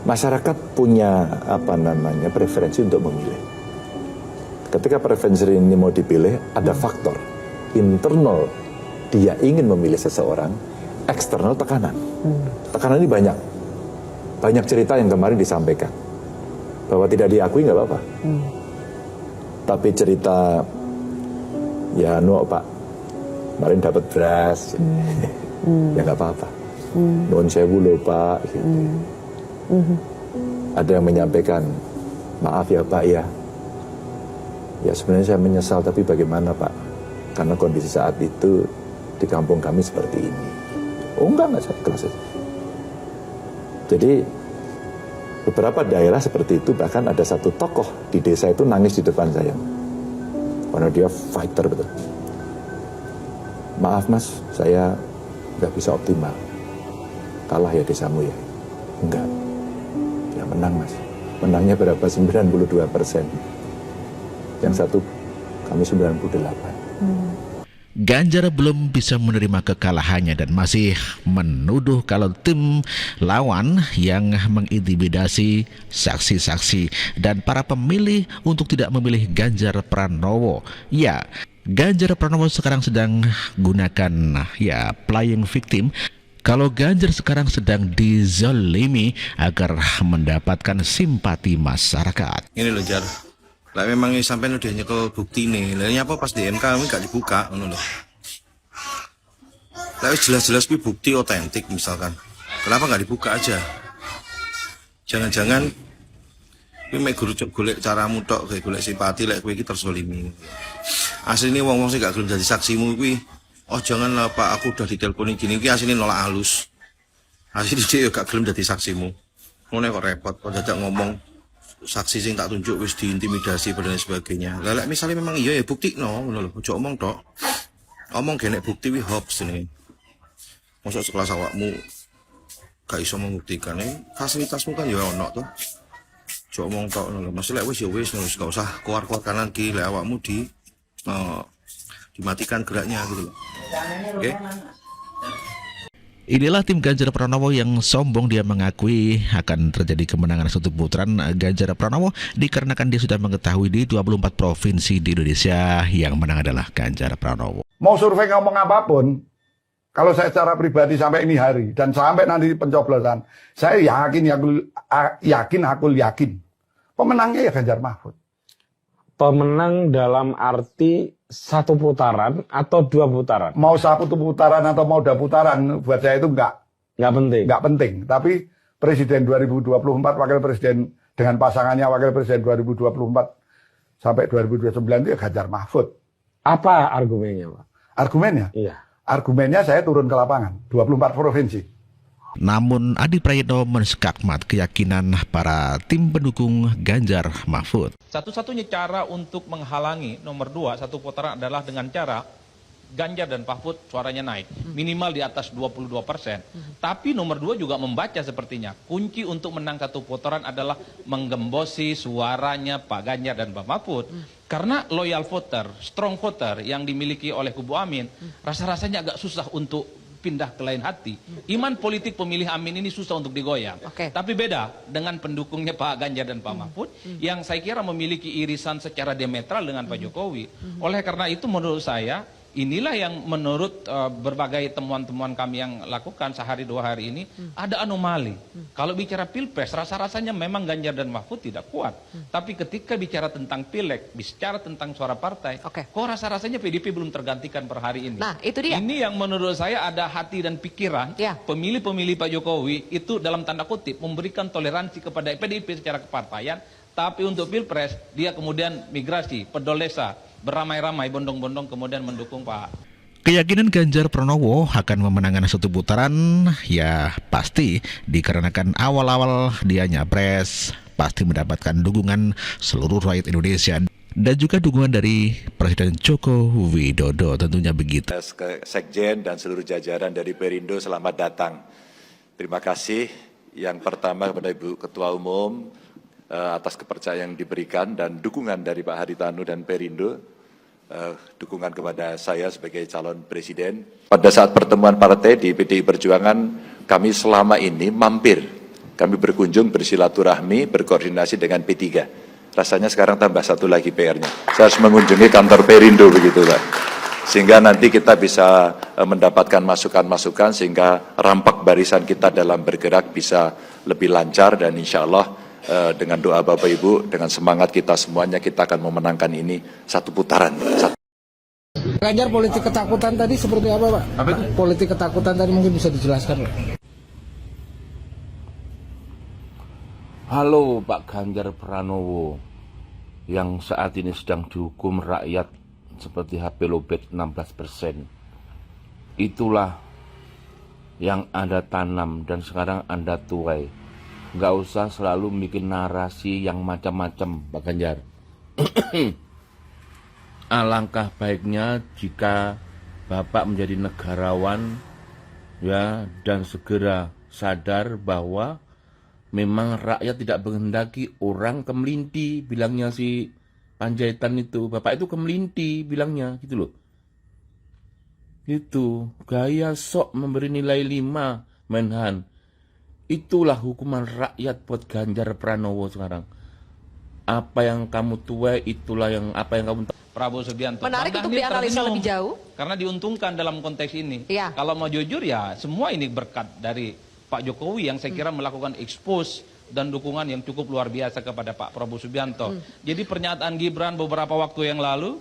Masyarakat punya preferensi untuk memilih. Ketika preferensi ini mau dipilih, ada faktor internal dia ingin memilih seseorang, eksternal tekanan. Tekanan ini banyak cerita yang kemarin disampaikan bahwa tidak diakui nggak apa-apa. Tapi cerita ya Pak kemarin dapat beras, ya nggak apa-apa. Nuwun sewu lho Pak. Gitu. Ada yang menyampaikan, maaf ya Pak ya. Ya sebenarnya saya menyesal, tapi bagaimana Pak? Karena kondisi saat itu di kampung kami seperti ini. Oh enggak saya kelas aja. Jadi beberapa daerah seperti itu, bahkan ada satu tokoh di desa itu nangis di depan saya. Karena dia fighter betul. Maaf Mas, saya nggak bisa optimal. Kalah ya desamu ya. Enggak. Ya menang Mas. Menangnya berapa? 92%. Yang satu kami 98. Ganjar belum bisa menerima kekalahannya dan masih menuduh kalau tim lawan yang mengintimidasi saksi-saksi dan para pemilih untuk tidak memilih Ganjar Pranowo. Ya, Ganjar Pranowo sekarang sedang gunakan playing victim. Kalau Ganjar sekarang sedang dizalimi agar mendapatkan simpati masyarakat. Ini loh Jar, lah memang sampai udah nyekel bukti nih, lah apa pas di MK ini gak dibuka, ngono loh. Lah jelas-jelas bukti otentik misalkan, kenapa gak dibuka aja? Jangan-jangan ini mek guru golek caramu tok, kayak golek simpati, lek kowe iki tersolimi. Asline wong-wong sing gak gelem dadi saksimu kuwi, oh janganlah Pak, aku udah diteleponin gini, iki asline nolak halus. Asline dia gak gelem dadi saksimu. Ngono kok repot, kok dadak ngomong saksi sing tak tunjuk wis diintimidasi dan sebagainya. Lah lek misale memang iya ya buktikno ngono lho, aja omong tok. Omong genek bukti wi hoax ini. Mosok sekelas awakmu gak iso membuktikan fasilitasmu kan ya ono to. Aja omong tok ngono lho. Masih lek wis ya wis gak usah keluar-keluar kanan ki, lek awakmu dimatikan geraknya gitu loh. Oke. Inilah tim Ganjar Pranowo yang sombong. Dia mengakui akan terjadi kemenangan satu putaran Ganjar Pranowo dikarenakan dia sudah mengetahui di 24 provinsi di Indonesia yang menang adalah Ganjar Pranowo. Mau survei ngomong apapun, kalau saya secara pribadi sampai ini hari dan sampai nanti pencoblosan, saya yakin pemenangnya ya Ganjar Mahfud. Pemenang dalam arti satu putaran atau dua putaran? Mau satu putaran atau mau dua putaran, buat saya itu nggak penting. Tapi Presiden 2024, Wakil Presiden dengan pasangannya Wakil Presiden 2024 sampai 2029 itu ya Ganjar Mahfud. Apa argumennya Pak? Argumennya? Iya. Argumennya saya turun ke lapangan, 24 provinsi. Namun Adi Prayitno menskakmat keyakinan para tim pendukung Ganjar Mahfud. Satu-satunya cara untuk menghalangi nomor 2 satu putaran adalah dengan cara Ganjar dan Mahfud suaranya naik minimal di atas 22%. Tapi nomor 2 juga membaca sepertinya kunci untuk menang satu putaran adalah menggembosi suaranya Pak Ganjar dan Pak Mahfud. Karena loyal voter, strong voter yang dimiliki oleh kubu Amin, rasa-rasanya agak susah untuk pindah ke lain hati. Iman politik pemilih Amin ini susah untuk digoyang. Tapi beda dengan pendukungnya Pak Ganjar dan Pak Mahfud yang saya kira memiliki irisan secara diametral dengan Pak Jokowi. Oleh karena itu menurut saya inilah yang menurut berbagai temuan-temuan kami yang lakukan sehari dua hari ini ada anomali. Kalau bicara pilpres rasa-rasanya memang Ganjar dan Mahfud tidak kuat. Tapi ketika bicara tentang pileg, bicara tentang suara partai, kok rasa-rasanya PDIP belum tergantikan per hari ini. Nah, itu dia. Ini yang menurut saya ada hati dan pikiran pemilih-pemilih Pak Jokowi itu dalam tanda kutip memberikan toleransi kepada PDIP secara kepartaian. Tapi untuk pilpres dia kemudian migrasi, pedol desa, beramai-ramai, bondong-bondong kemudian mendukung Pak. Keyakinan Ganjar Pranowo akan memenangkan satu putaran ya pasti dikarenakan awal-awal dia nyapres pasti mendapatkan dukungan seluruh rakyat Indonesia dan juga dukungan dari Presiden Joko Widodo tentunya begitu. Sekjen dan seluruh jajaran dari Perindo selamat datang. Terima kasih yang pertama kepada Ibu Ketua Umum atas kepercayaan yang diberikan dan dukungan dari Pak Haritanu dan Perindo, dukungan kepada saya sebagai calon presiden. Pada saat pertemuan partai di PDI Perjuangan, kami selama ini mampir Kami berkunjung, bersilaturahmi, berkoordinasi dengan P3. Rasanya sekarang tambah satu lagi PR-nya. Saya harus mengunjungi kantor Perindo begitu, Pak. Sehingga nanti kita bisa mendapatkan masukan-masukan sehingga rampak barisan kita dalam bergerak bisa lebih lancar dan insya Allah dengan doa Bapak Ibu, dengan semangat kita semuanya kita akan memenangkan ini satu putaran. Ganjar, politik ketakutan tadi seperti apa, Pak? Apa itu? Politik ketakutan tadi mungkin bisa dijelaskan, Pak. Halo Pak Ganjar Pranowo yang saat ini sedang dihukum rakyat seperti HP Lobet 16%. Itulah yang Anda tanam dan sekarang Anda tuai. Nggak usah selalu bikin narasi yang macam-macam, Pak Ganjar. Alangkah baiknya jika Bapak menjadi negarawan ya dan segera sadar bahwa memang rakyat tidak menghendaki orang kemelinti, bilangnya si Panjaitan itu. Bapak itu kemelinti bilangnya gitu loh. Itu gaya sok memberi nilai 5 Menhan. Itulah hukuman rakyat buat Ganjar Pranowo sekarang. Apa yang kamu tuai itulah yang apa yang kamu Prabowo Subianto. Menarik Bang untuk Dhanil dianalisa tersenyum lebih jauh. Karena diuntungkan dalam konteks ini. Iya. Kalau mau jujur ya semua ini berkat dari Pak Jokowi yang saya kira melakukan expose dan dukungan yang cukup luar biasa kepada Pak Prabowo Subianto. Jadi pernyataan Gibran beberapa waktu yang lalu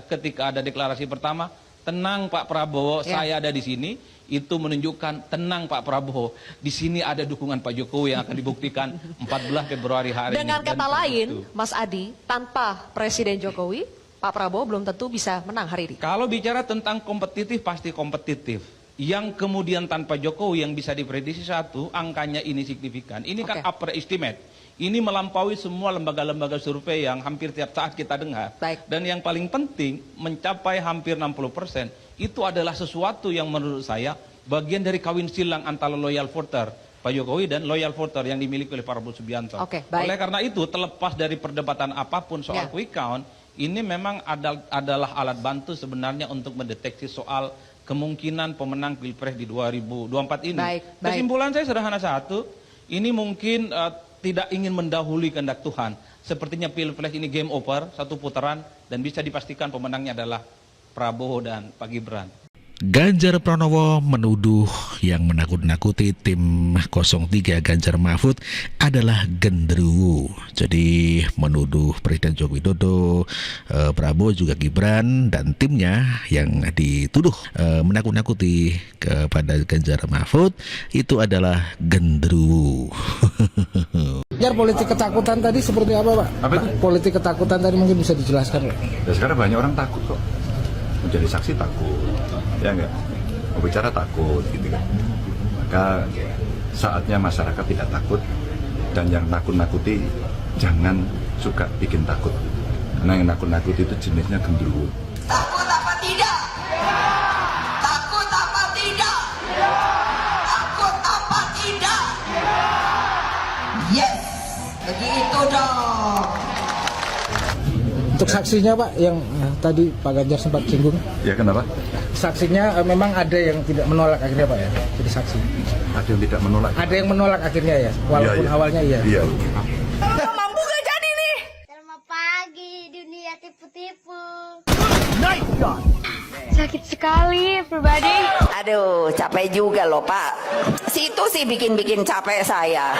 ketika ada deklarasi pertama, tenang Pak Prabowo, saya ada di sini. Itu menunjukkan tenang Pak Prabowo, di sini ada dukungan Pak Jokowi yang akan dibuktikan 14 Februari hari ini. Dengan kata lain, Mas Adi, tanpa Presiden Jokowi, Pak Prabowo belum tentu bisa menang hari ini. Kalau bicara tentang kompetitif, pasti kompetitif. Yang kemudian tanpa Jokowi yang bisa diprediksi satu, angkanya ini signifikan. Ini kan upper estimate. Ini melampaui semua lembaga-lembaga survei yang hampir tiap saat kita dengar. Baik. Dan yang paling penting, mencapai hampir 60%, itu adalah sesuatu yang menurut saya bagian dari kawin silang antara loyal voter Pak Jokowi dan loyal voter yang dimiliki oleh Prabowo Subianto. Oke, baik. Oleh karena itu, terlepas dari perdebatan apapun soal quick count, ini memang adalah alat bantu sebenarnya untuk mendeteksi soal kemungkinan pemenang Pilpres di 2024 ini. Baik. Kesimpulan saya sederhana satu, ini mungkin tidak ingin mendahului kehendak Tuhan. Sepertinya Pilpres ini game over, satu putaran, dan bisa dipastikan pemenangnya adalah Prabowo dan Pak Gibran. Ganjar Pranowo menuduh yang menakut-nakuti tim 03 Ganjar Mahfud adalah genderuwo. Jadi menuduh Presiden Joko Widodo, Prabowo juga Gibran dan timnya yang dituduh menakut-nakuti kepada Ganjar Mahfud itu adalah genderuwo. Ganjar, politik ketakutan tadi seperti apa, Pak? Apa itu? Politik ketakutan tadi mungkin bisa dijelaskan, Pak. Ya sekarang banyak orang takut kok. Menjadi saksi takut, ya enggak? Mau bicara takut gitu kan. Maka saatnya masyarakat tidak takut dan yang nakut-nakuti jangan suka bikin takut. Karena yang nakut-nakuti itu jenisnya genderuwo. Takut apa tidak? Takut apa tidak? Takut apa tidak? Yes, begitu dong. Untuk saksinya, Pak, yang tadi Pak Ganjar sempat singgung. Ya kenapa? Saksinya memang ada yang tidak menolak akhirnya, Pak, ya? Jadi saksi. Ada yang tidak menolak. Ada yang menolak akhirnya ya, walaupun awalnya iya. Iya. Mampu gak jadi nih? Selamat pagi dunia tipu-tipu. Sakit sekali pribadi. Aduh, capek juga loh Pak. Situ sih bikin-bikin capek saya.